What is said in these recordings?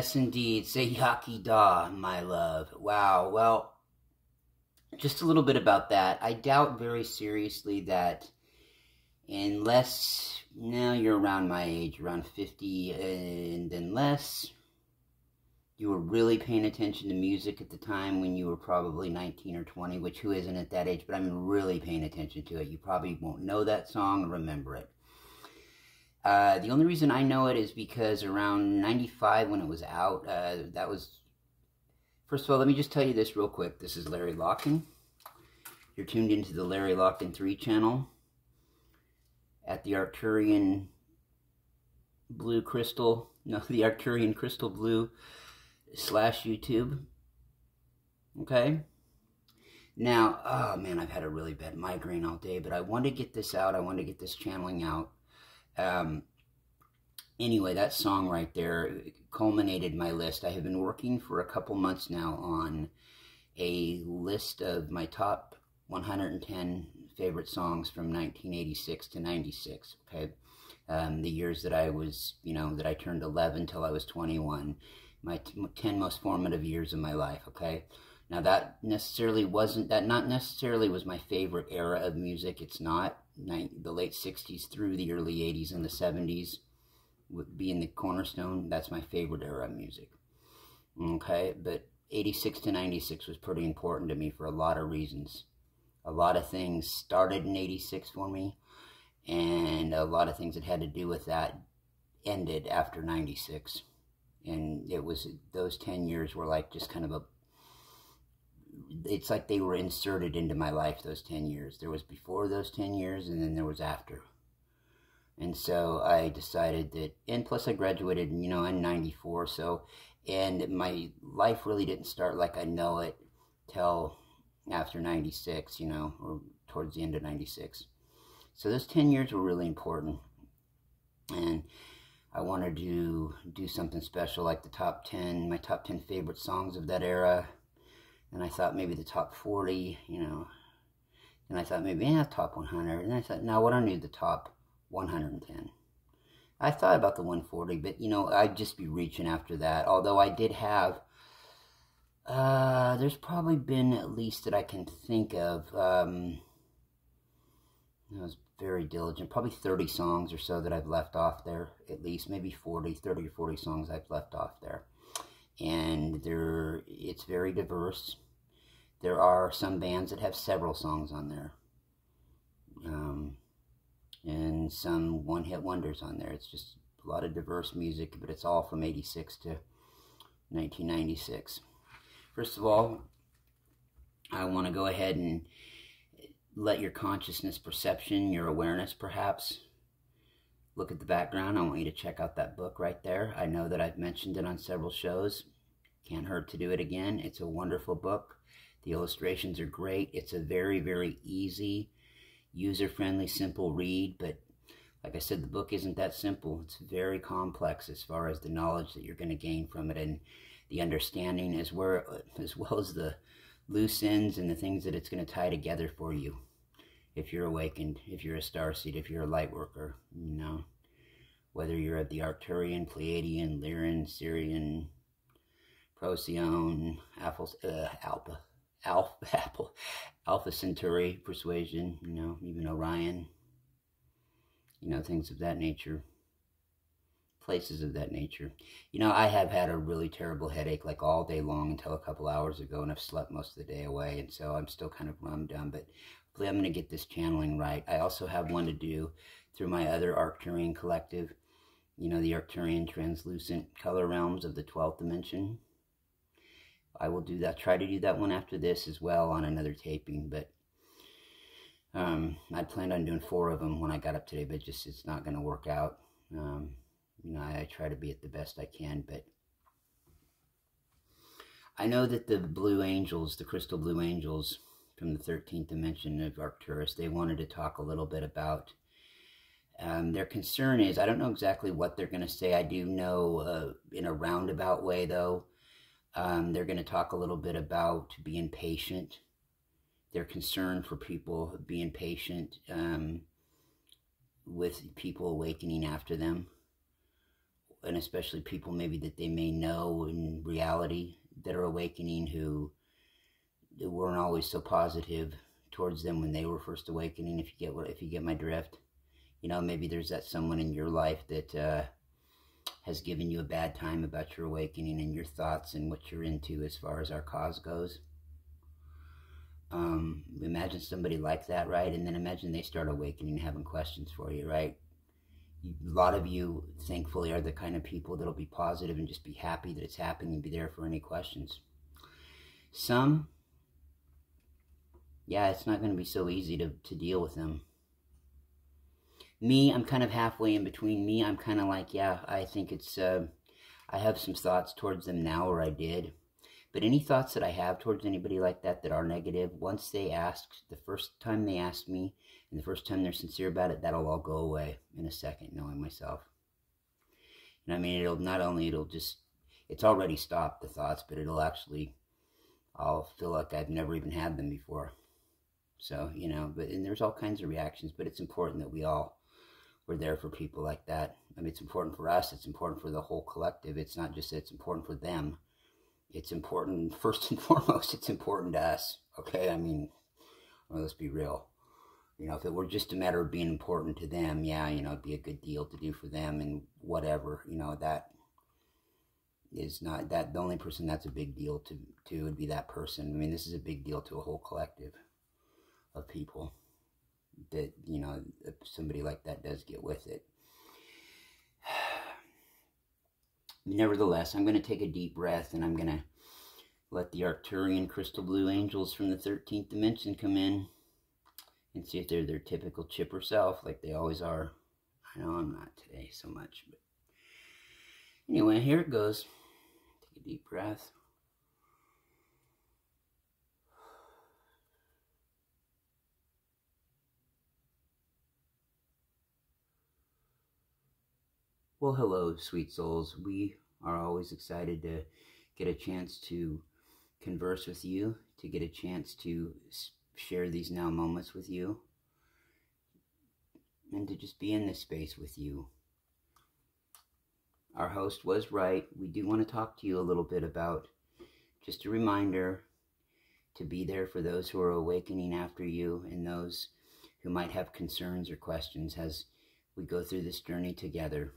Yes, indeed. Say yaki da, my love. Wow. Well, just a little bit about that. I doubt very seriously that unless, now you're around my age, around 50, and unless you were really paying attention to music at the time when you were probably 19 or 20, which who isn't at that age, but I mean really paying attention to it. You probably won't know that song or remember it. The only reason I know it is because around 95 when it was out, that was, first of all, let me just tell you this real quick. This is Larry Locken. You're tuned into the Larry Locken 3 channel at the Arcturian Blue Crystal, no, the Arcturian Crystal Blue / YouTube. Okay? Now, oh man, I've had a really bad migraine all day, but I want to get this out. I want to get this channeling out. Anyway, that song right there culminated my list. I have been working for a couple months now on a list of my top 110 favorite songs from 1986 to 96, okay? The years that I was, that I turned 11 till I was 21, my 10 most formative years of my life, okay? Now that not necessarily was my favorite era of music. It's not. The late 60s through the early 80s and the 70s being the cornerstone. That's my favorite era of music. Okay, but 86 to 96 was pretty important to me for a lot of reasons. A lot of things started in 86 for me, and a lot of things that had to do with that ended after 96. And it was, those 10 years were like just kind of it's like they were inserted into my life, those 10 years. There was before those 10 years, and then there was after. And so I decided that, and plus I graduated, in 94, so, and my life really didn't start like I know it till after 96, or towards the end of 96. So those 10 years were really important, and I wanted to do something special, like my top 10 favorite songs of that era. And I thought maybe the top 40, and I thought maybe, top 100. And I thought, no, what I need the top 110. I thought about the 140, but, I'd just be reaching after that. Although I did have, there's probably been, at least that I can think of, I was very diligent, probably 30 songs or so that I've left off there, at least, maybe 30 or 40 songs I've left off there. And it's very diverse. There are some bands that have several songs on there, and some one-hit wonders on there. It's just a lot of diverse music, but it's all from 86 to 1996. First of all, I want to go ahead and let your consciousness perception, your awareness perhaps, look at the background. I want you to check out that book right there. I know that I've mentioned it on several shows. Can't hurt to do it again. It's a wonderful book. The illustrations are great. It's a very, very easy, user-friendly, simple read. But like I said, the book isn't that simple. It's very complex as far as the knowledge that you're going to gain from it, and the understanding as well as the loose ends and the things that it's going to tie together for you. If you're awakened, if you're a starseed, if you're a light worker, whether you're at the Arcturian, Pleiadian, Lyran, Sirian, Procyon, Alpha Centauri, Persuasion, even Orion, things of that nature, places of that nature. I have had a really terrible headache like all day long until a couple hours ago, and I've slept most of the day away, and so I'm still kind of run down, but hopefully I'm going to get this channeling right. I also have one to do through my other Arcturian collective, the Arcturian translucent color realms of the 12th dimension. I will do that, try to do that one after this as well on another taping, but I planned on doing 4 of them when I got up today, but it's not going to work out. I try to be at the best I can, but I know that the Blue Angels, the Crystal Blue Angels from the 13th dimension of Arcturus, they wanted to talk a little bit about, their concern is, I don't know exactly what they're going to say. I do know in a roundabout way, though, they're going to talk a little bit about being patient. Their concern for people being patient with people awakening after them. and especially people maybe that they may know in reality that are awakening who weren't always so positive towards them when they were first awakening, if you get my drift. You know, maybe there's that someone in your life that has given you a bad time about your awakening and your thoughts and what you're into as far as our cause goes. Imagine somebody like that, right? And then imagine they start awakening and having questions for you, right? A lot of you, thankfully, are the kind of people that'll be positive and just be happy that it's happening and be there for any questions. Some, yeah, it's not going to be so easy to deal with them. Me, I'm kind of halfway in between. Me, I'm kind of like, yeah, I think it's, I have some thoughts towards them now, or I did. But any thoughts that I have towards anybody like that are negative, once they ask, the first time they ask me, and the first time they're sincere about it, that'll all go away in a second, knowing myself. And I mean, it's already stopped, the thoughts, but I'll feel like I've never even had them before. So, you know, and there's all kinds of reactions, but it's important that we're there for people like that. I mean, it's important for us, it's important for the whole collective. It's not just that it's important for them. It's important, first and foremost, it's important to us, okay? I mean, well, let's be real. You know, if it were just a matter of being important to them, yeah, you know, it'd be a good deal to do for them and whatever, you know, that is not, the only person that's a big deal to would be that person. I mean, this is a big deal to a whole collective of people that, you know, if somebody like that does get with it. Nevertheless, I'm going to take a deep breath and I'm going to let the Arcturian crystal blue angels from the 13th dimension come in and see if they're their typical chipper self like they always are. I know I'm not today so much, but anyway, here it goes. Take a deep breath. Well, hello, sweet souls. We are always excited to get a chance to converse with you, to get a chance to share these now moments with you, and to just be in this space with you. Our host was right. We do want to talk to you a little bit about, just a reminder, to be there for those who are awakening after you and those who might have concerns or questions as we go through this journey together.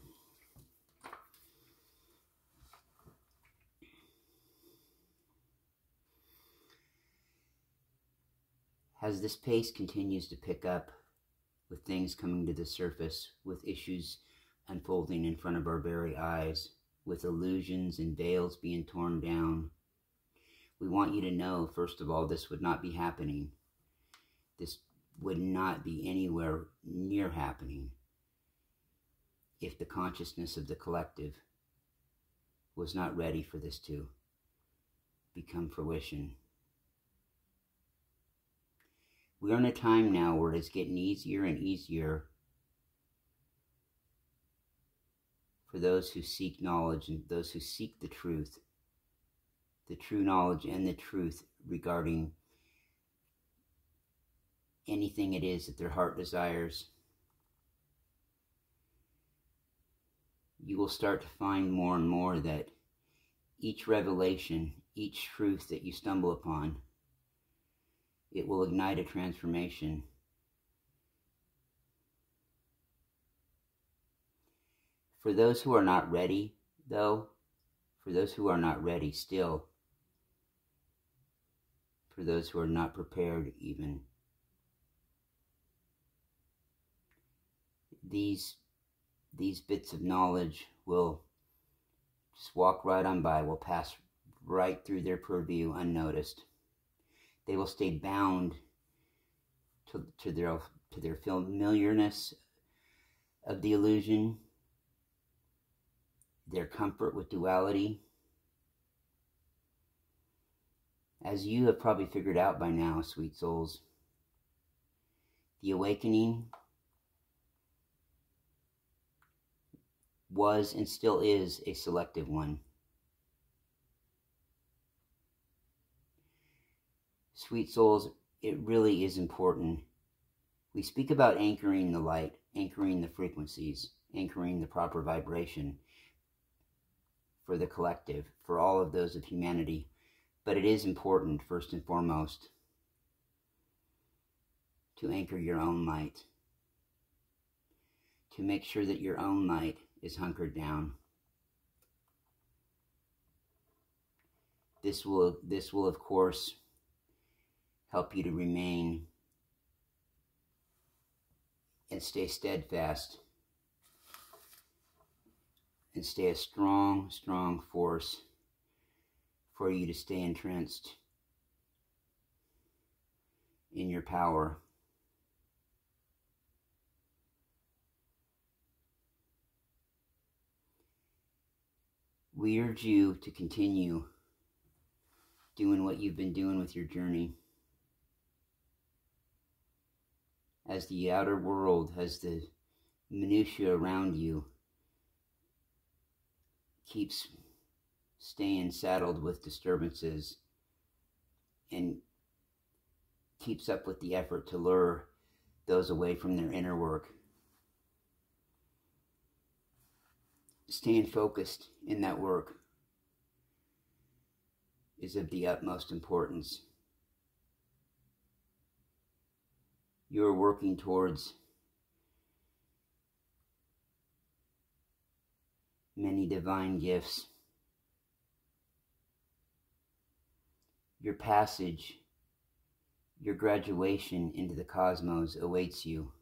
As this pace continues to pick up, with things coming to the surface, with issues unfolding in front of our very eyes, with illusions and veils being torn down, we want you to know, first of all, this would not be happening. This would not be anywhere near happening if the consciousness of the collective was not ready for this to become fruition. We are in a time now where it's getting easier and easier for those who seek knowledge and those who seek the true knowledge and the truth regarding anything it is that their heart desires. You will start to find more and more that each revelation, each truth that you stumble upon, it will ignite a transformation. For those who are not ready, though, for those who are not ready still, for those who are not prepared even, these bits of knowledge will just walk right on by, will pass right through their purview unnoticed. They will stay bound to their familiarness of the illusion, their comfort with duality. As you have probably figured out by now, sweet souls, the awakening was and still is a selective one. Sweet souls, it really is important. We speak about anchoring the light, anchoring the frequencies, anchoring the proper vibration. for the collective, for all of those of humanity. But it is important, first and foremost, to anchor your own light, to make sure that your own light is hunkered down. This will of course help you to remain and stay steadfast and stay a strong, strong force for you to stay entrenched in your power. We urge you to continue doing what you've been doing with your journey. As the outer world, as the minutiae around you keeps staying saddled with disturbances and keeps up with the effort to lure those away from their inner work. Staying focused in that work is of the utmost importance. You are working towards many divine gifts. Your passage, your graduation into the cosmos awaits you,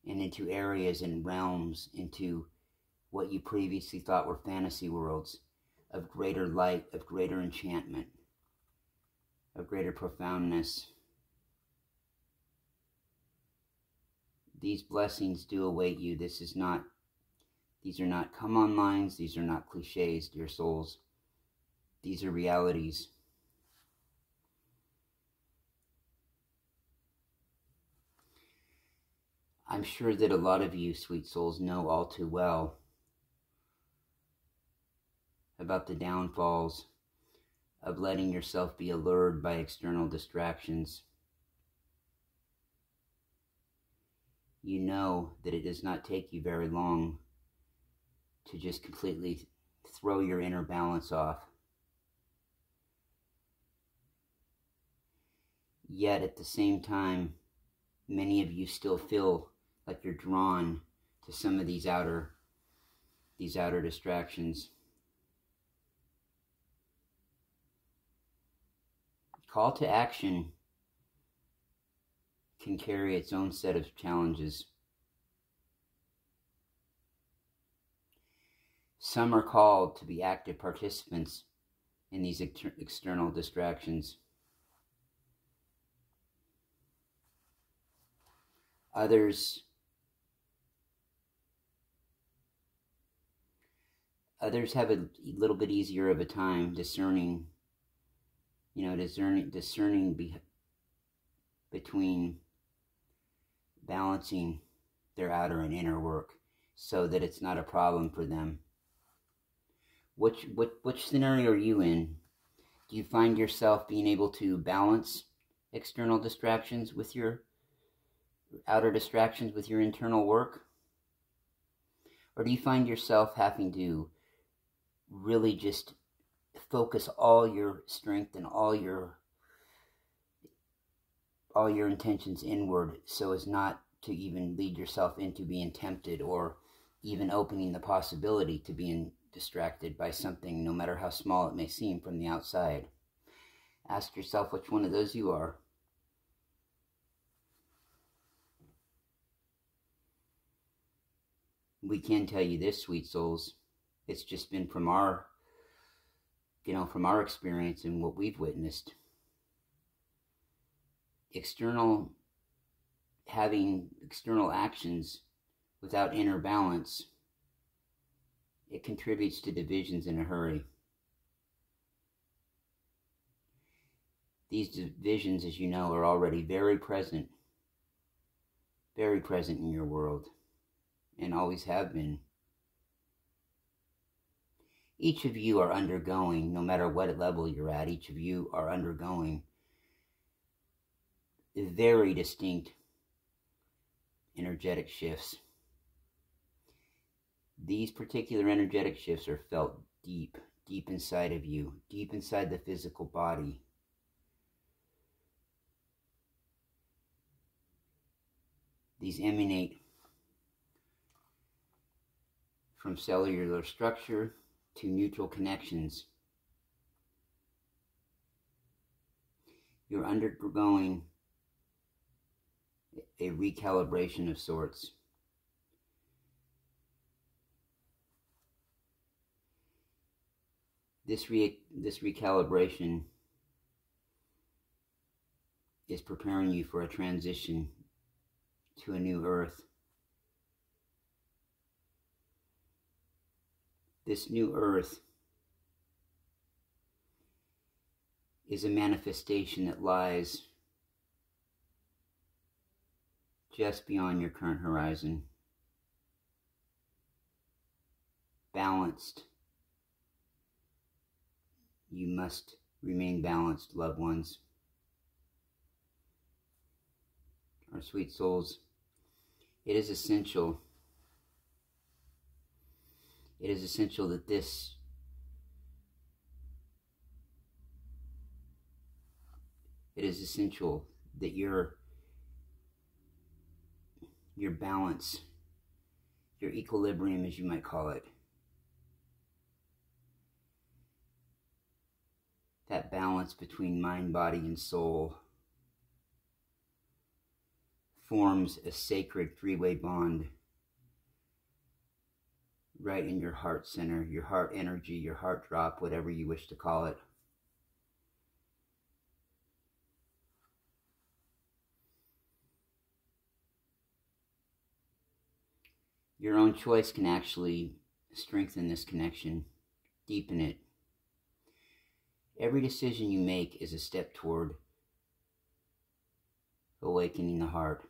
and into areas and realms, into what you previously thought were fantasy worlds, of greater light, of greater enchantment, of greater profoundness. These blessings do await you. These are not come-on lines. These are not cliches, dear souls. These are realities. I'm sure that a lot of you, sweet souls, know all too well about the downfalls of letting yourself be allured by external distractions. You know that it does not take you very long to just completely throw your inner balance off. Yet at the same time, many of you still feel like you're drawn to some of these outer distractions. Call to action can carry its own set of challenges. Some are called to be active participants in these external distractions. Others have a little bit easier of a time discerning between balancing their outer and inner work so that it's not a problem for them. Which scenario are you in? Do you find yourself being able to balance external distractions with your outer distractions with your internal work? Or do you find yourself having to really just focus all your strength and all your intentions inward so as not to even lead yourself into being tempted or even opening the possibility to being distracted by something, no matter how small it may seem from the outside? Ask yourself which one of those you are. We can tell you this, sweet souls. It's just been from our experience and what we've witnessed. Having external actions without inner balance, it contributes to divisions in a hurry. These divisions, as you know, are already very present in your world, and always have been. Each of you are undergoing, no matter what level you're at, each of you are undergoing very distinct energetic shifts. These particular energetic shifts are felt deep, deep inside of you, deep inside the physical body. These emanate from cellular structure to neutral connections. You're undergoing a recalibration of sorts. This recalibration is preparing you for a transition to a new earth. This new earth is a manifestation that lies just beyond your current horizon. Balanced. You must remain balanced, loved ones. Our sweet souls, it is essential. It is essential that this your balance, your equilibrium, as you might call it, that balance between mind, body, and soul forms a sacred three-way bond right in your heart center, your heart energy, your heart drop, whatever you wish to call it. Your own choice can actually strengthen this connection, deepen it. Every decision you make is a step toward awakening the heart,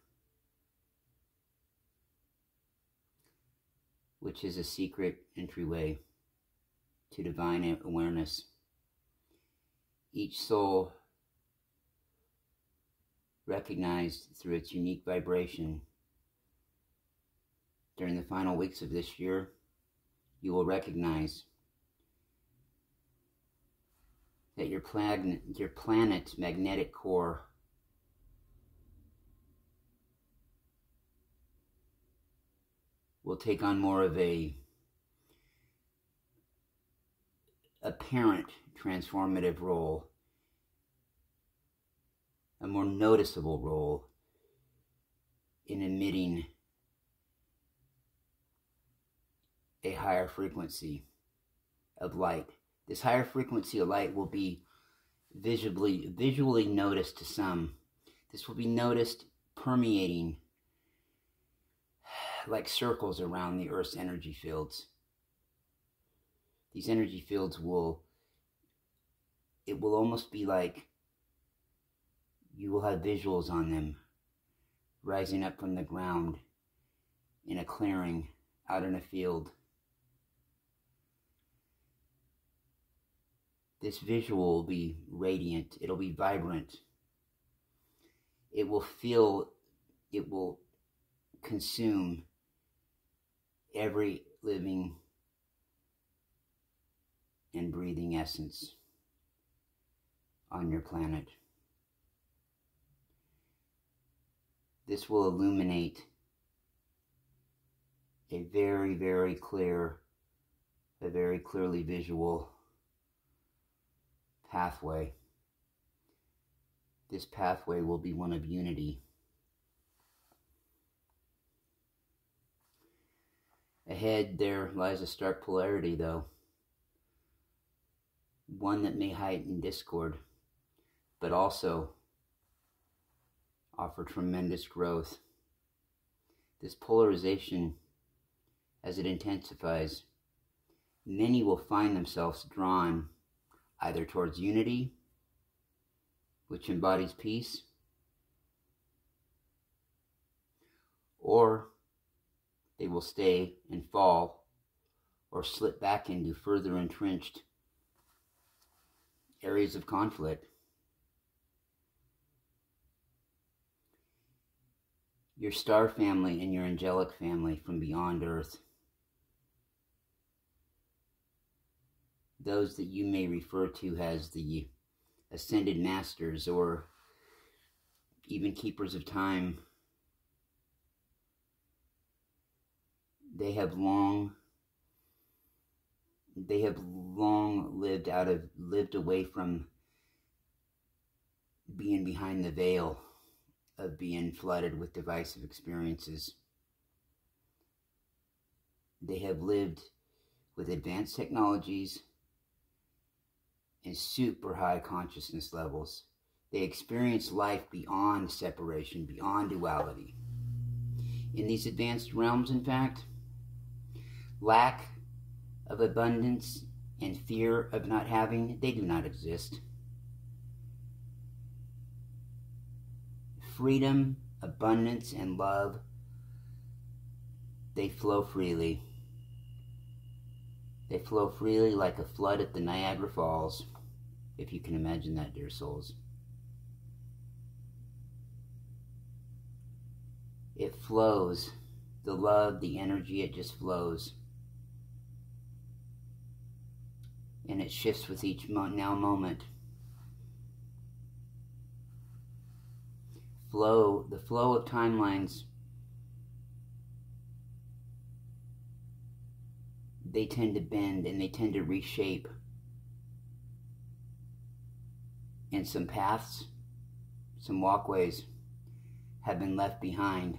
which is a secret entryway to divine awareness. Each soul, recognized through its unique vibration, during the final weeks of this year, you will recognize that your planet's magnetic core will take on more of a apparent transformative role, a more noticeable role in emitting a higher frequency of light. This higher frequency of light will be visually noticed to some. This will be noticed permeating like circles around the Earth's energy fields. These energy fields it will almost be like you will have visuals on them rising up from the ground in a clearing out in a field. This visual will be radiant. It'll be vibrant. It will consume every living and breathing essence on your planet. This will illuminate a very, very clearly visual pathway. This pathway will be one of unity. Ahead there lies a stark polarity, though. One that may heighten discord, but also offer tremendous growth. This polarization, as it intensifies, many will find themselves drawn either towards unity, which embodies peace, or they will stay and fall or slip back into further entrenched areas of conflict. Your star family and your angelic family from beyond Earth those that you may refer to as the ascended masters or even keepers of time, they have long lived away from being behind the veil of being flooded with divisive experiences. They have lived with advanced technologies and super high consciousness levels. They experience life beyond separation, beyond duality. In these advanced realms, in fact, lack of abundance and fear of not having, they do not exist. Freedom, abundance, and love, they flow freely. They flow freely like a flood at the Niagara Falls, if you can imagine that, dear souls. It flows. The love, the energy, it just flows. And it shifts with each now moment. The flow of timelines, they tend to bend and they tend to reshape. And some paths, some walkways have been left behind.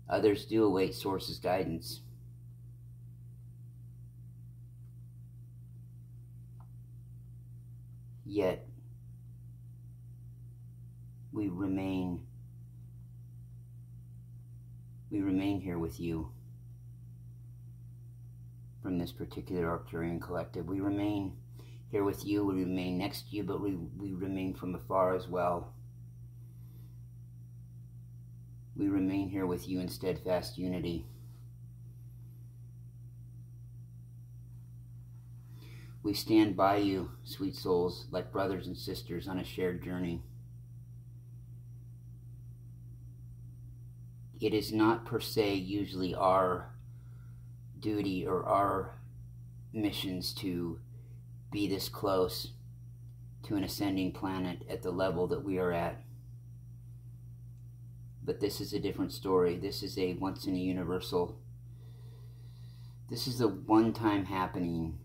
Others do await Source's guidance. Yet, we remain here with you from this particular Arcturian collective. We remain here with you, we remain next to you, but we remain from afar as well. We remain here with you in steadfast unity. We stand by you, sweet souls, like brothers and sisters on a shared journey. It is not per se usually our duty or our missions to be this close to an ascending planet at the level that we are at. But this is a different story. This is a once in a universal, this is a one-time happening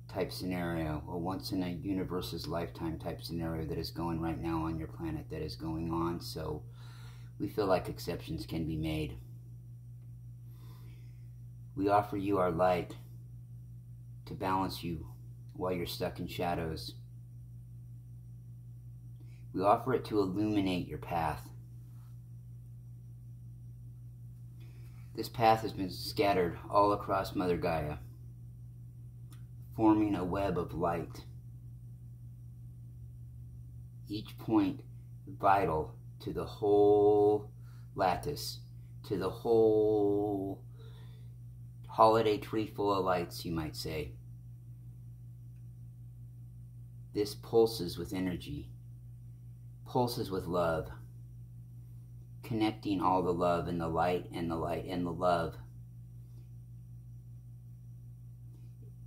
type scenario, a once in a universe's lifetime type scenario that is going right now on your planet, that is going on. So we feel like exceptions can be made. We offer you our light to balance you while you're stuck in shadows. We offer it to illuminate your path. This path has been scattered all across Mother Gaia, forming a web of light. Each point vital to the whole lattice, to the whole holiday tree full of lights, you might say. This pulses with energy, pulses with love, connecting all the love and the light and the light and the love.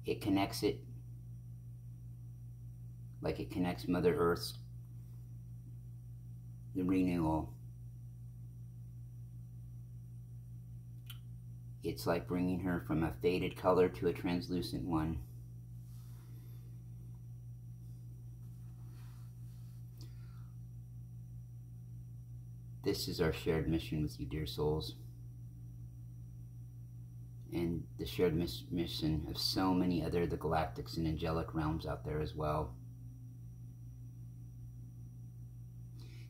It connects it like it connects Mother Earth's the renewal. It's like bringing her from a faded color to a translucent one. This is our shared mission with you, dear souls. And the shared mission of so many other the galactics and angelic realms out there as well.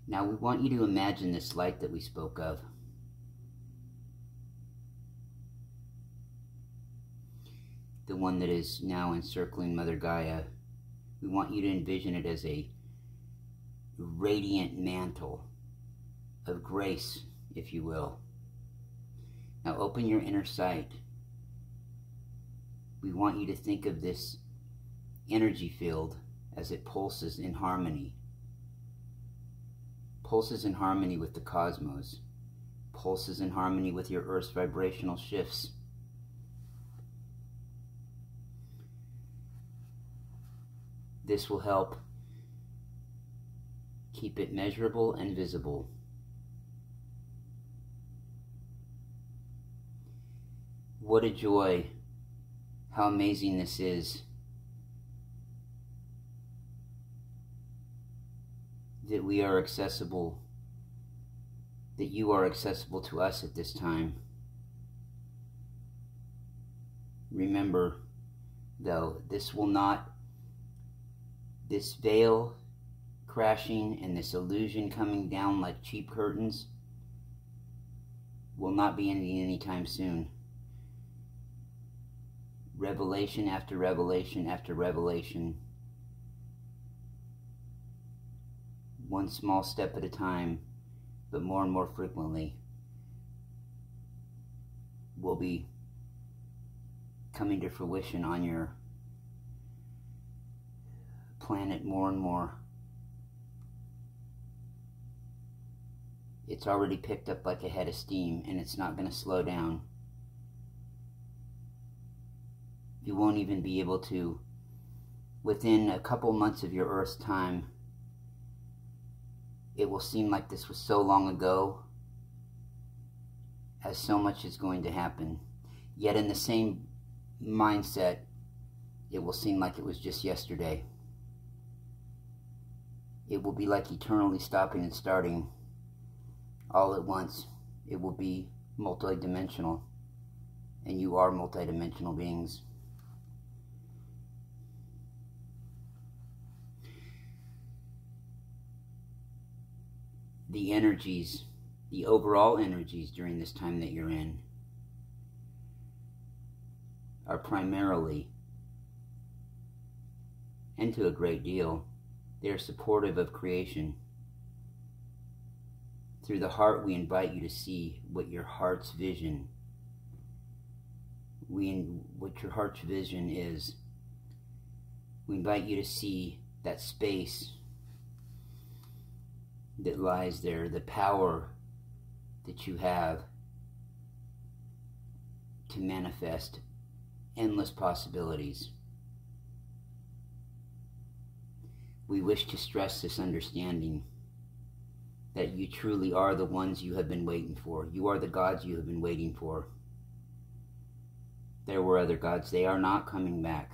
Now we want you to imagine this light that we spoke of. The one that is now encircling Mother Gaia. We want you to envision it as a radiant mantle of grace, if you will. Now open your inner sight. We want you to think of this energy field as it pulses in harmony. Pulses in harmony with the cosmos. pulses in harmony with your Earth's vibrational shifts. This will help keep it measurable and visible. What a joy! How amazing this is. That we are accessible, that you are accessible to us at this time. Remember, though, this veil crashing and this illusion coming down like cheap curtains will not be ending anytime soon. Revelation after revelation after revelation, one small step at a time, but more and more frequently, will be coming to fruition on your planet more and more. It's already picked up like a head of steam, and it's not going to slow down. You won't even be able to, within a couple months of your Earth's time, it will seem like this was so long ago, as so much is going to happen. Yet in the same mindset, it will seem like it was just yesterday. It will be like eternally stopping and starting all at once. It will be multidimensional, and you are multidimensional beings. The energies, the overall energies during this time that you're in are primarily, and to a great deal, they are supportive of creation. Through the heart, we invite you to see what your heart's vision, what your heart's vision is. We invite you to see that space that lies there, the power that you have to manifest endless possibilities. We wish to stress this understanding that you truly are the ones you have been waiting for. You are the gods you have been waiting for. There were other gods. They are not coming back.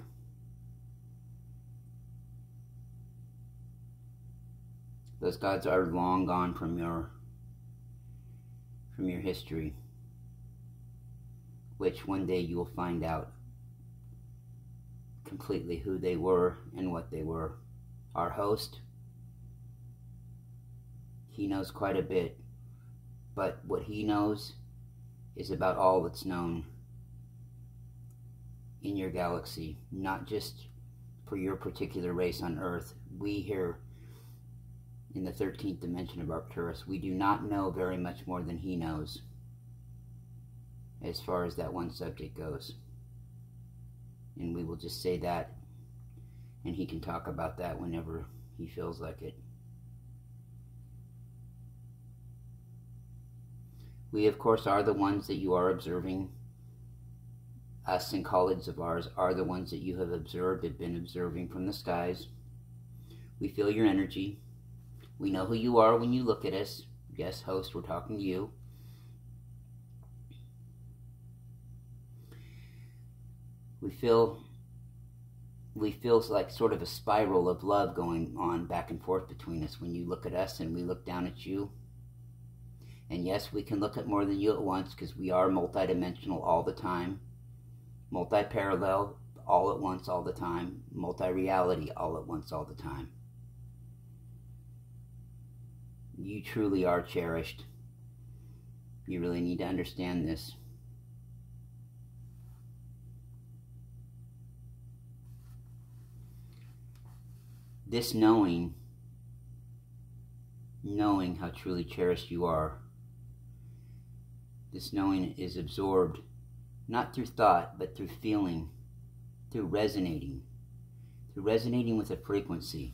Those gods are long gone from your history, which one day you will find out completely who they were and what they were. Our host, he knows quite a bit, but what he knows is about all that's known in your galaxy, not just for your particular race on Earth. We here in the 13th dimension of Arcturus, we do not know very much more than he knows as far as that one subject goes. And we will just say that, and he can talk about that whenever he feels like it. We, of course, are the ones that you are observing. Us and colleagues of ours are the ones that you have observed, have been observing from the skies. We feel your energy. We know who you are when you look at us. Yes, host, we're talking to you. We feel like sort of a spiral of love going on back and forth between us when you look at us and we look down at you. And yes, we can look at more than you at once because we are multidimensional all the time. Multi-parallel all at once all the time. Multi-reality all at once all the time. You truly are cherished. You really need to understand this. This knowing how truly cherished you are, this knowing is absorbed not through thought, but through feeling, through resonating with a frequency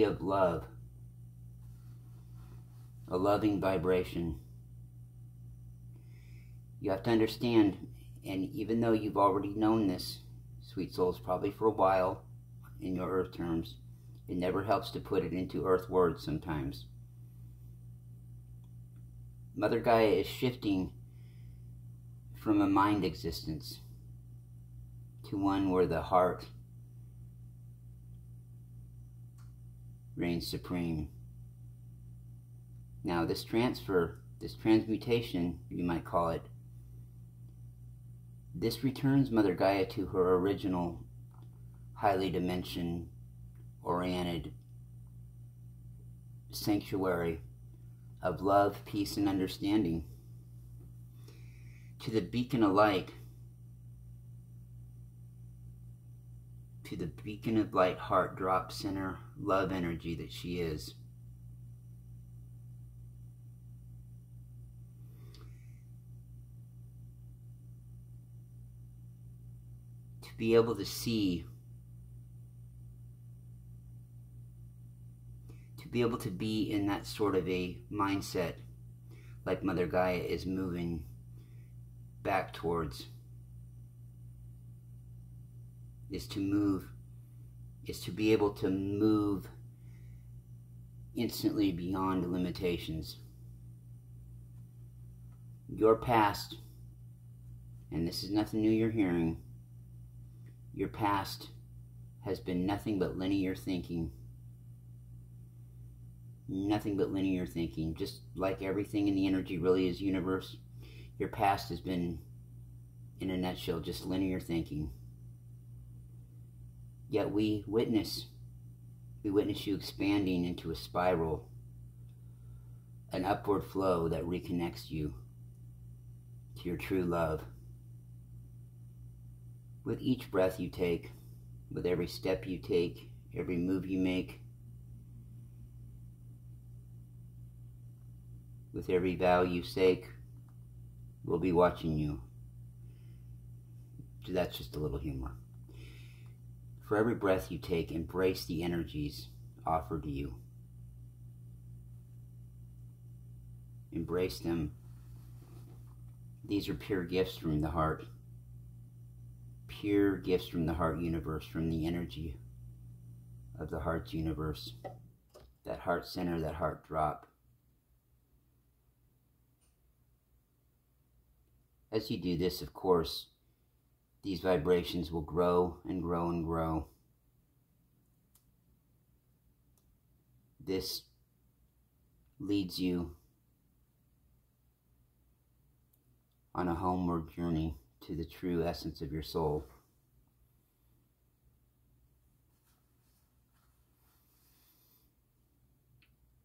of love, a loving vibration. You have to understand, and even though you've already known this, sweet souls, probably for a while in your earth terms, it never helps to put it into earth words sometimes. Mother Gaia is shifting from a mind existence to one where the heart reigns supreme. Now, this transfer, this transmutation, you might call it, this returns Mother Gaia to her original, highly dimension-oriented sanctuary of love, peace, and understanding. To the beacon of light, to the beacon of light, heart drop center, love energy that she is. To be able to see, to be able to be in that sort of a mindset like Mother Gaia is moving back towards, is to move, is to be able to move instantly beyond limitations. Your past, and this is nothing new you're hearing, your past has been nothing but linear thinking. Nothing but linear thinking. Just like everything in the energy really is universe, your past has been, in a nutshell, just linear thinking. Yet we witness you expanding into a spiral, an upward flow that reconnects you to your true love. With each breath you take, with every step you take, every move you make, with every vow you stake, we'll be watching you. So that's just a little humor. For every breath you take, embrace the energies offered to you. Embrace them. These are pure gifts from the heart. Pure gifts from the heart universe, from the energy of the heart's universe. That heart center, that heart drop. As you do this, of course, these vibrations will grow and grow and grow. This leads you on a homeward journey to the true essence of your soul.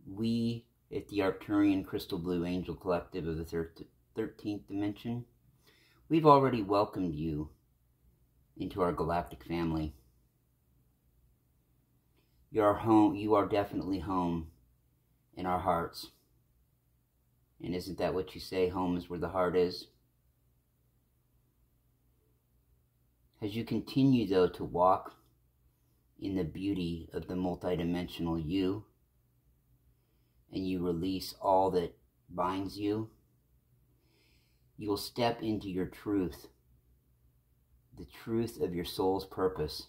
We at the Arcturian Crystal Blue Angel Collective of the 13th Dimension, we've already welcomed you into our galactic family. You're home. You are definitely home in our hearts. And isn't that what you say? Home is where the heart is. As you continue, though, to walk in the beauty of the multidimensional you, and you release all that binds you, you will step into your truth, the truth of your soul's purpose.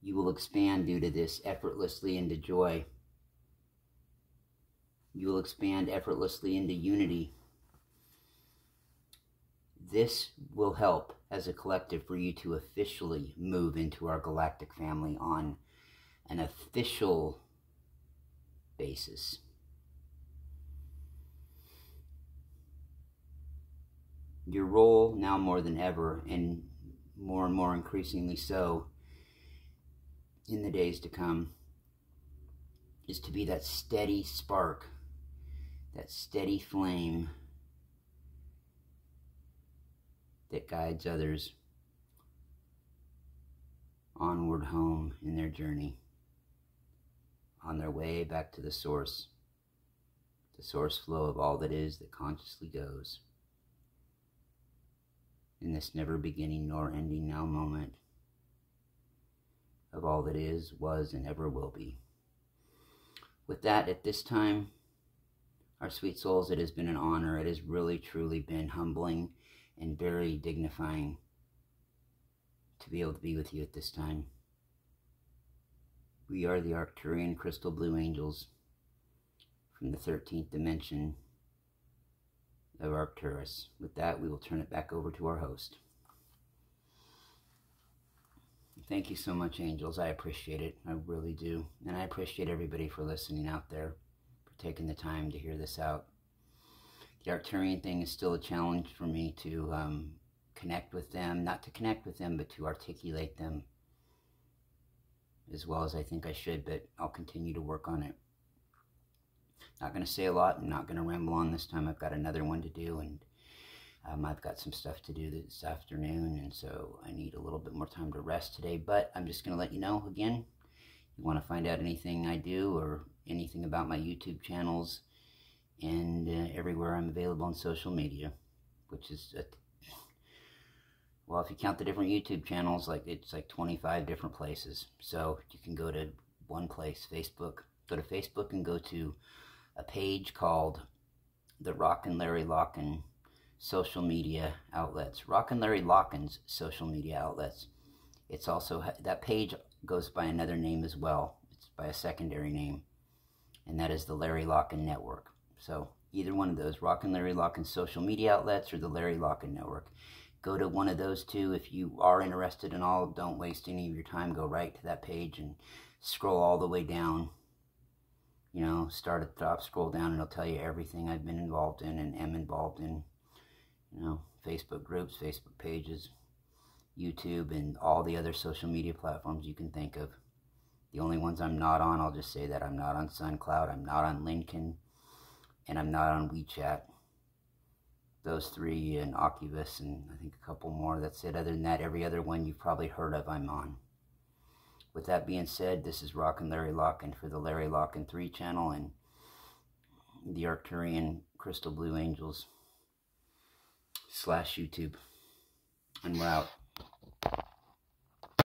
You will expand due to this effortlessly into joy. You will expand effortlessly into unity. This will help as a collective for you to officially move into our galactic family on an official basis. Your role now more than ever, and more increasingly so in the days to come, is to be that steady spark, that steady flame that guides others onward home in their journey, on their way back to the source flow of all that is, that consciously goes, in this never beginning nor ending now moment of all that is, was, and ever will be. With that, at this time, our sweet souls, it has been an honor. It has really, truly been humbling and very dignifying to be able to be with you at this time. We are the Arcturian crystal blue angels from the 13th dimension of Arcturus. With that, we will turn it back over to our host. Thank you so much, angels. I appreciate it. I really do. And I appreciate everybody for listening out there, for taking the time to hear this out. The Arcturian thing is still a challenge for me to connect with them. Not to connect with them, but to articulate them as well as I think I should, but I'll continue to work on it. Not going to say a lot. I'm not going to ramble on this time. I've got another one to do, and I've got some stuff to do this afternoon, and so I need a little bit more time to rest today. But I'm just going to let you know, again, you want to find out anything I do or anything about my YouTube channels, and everywhere I'm available on social media, which is, well, if you count the different YouTube channels, it's like 25 different places. So you can go to one place, Facebook. Go to Facebook and go to a page called the Rock and Larry Locken social media outlets. Rock and Larry Locken's social media outlets. It's also, that page goes by another name as well. It's by a secondary name, and that is the Larry Locken Network. So either one of those, Rock and Larry Locken's social media outlets or the Larry Locken Network. Go to one of those two. If you are interested in all, don't waste any of your time. Go right to that page and scroll all the way down. You know, start at the top, scroll down, and it'll tell you everything I've been involved in and am involved in. You know, Facebook groups, Facebook pages, YouTube, and all the other social media platforms you can think of. The only ones I'm not on, I'll just say that I'm not on SoundCloud, I'm not on Lincoln, and I'm not on WeChat. Those three, and Oculus, and I think a couple more. That's it. Other than that, every other one you've probably heard of, I'm on. With that being said, this is Rock and Larry Locken for the Larry Locken 3 channel and the Arcturian Crystal Blue Angels / YouTube. And we're out.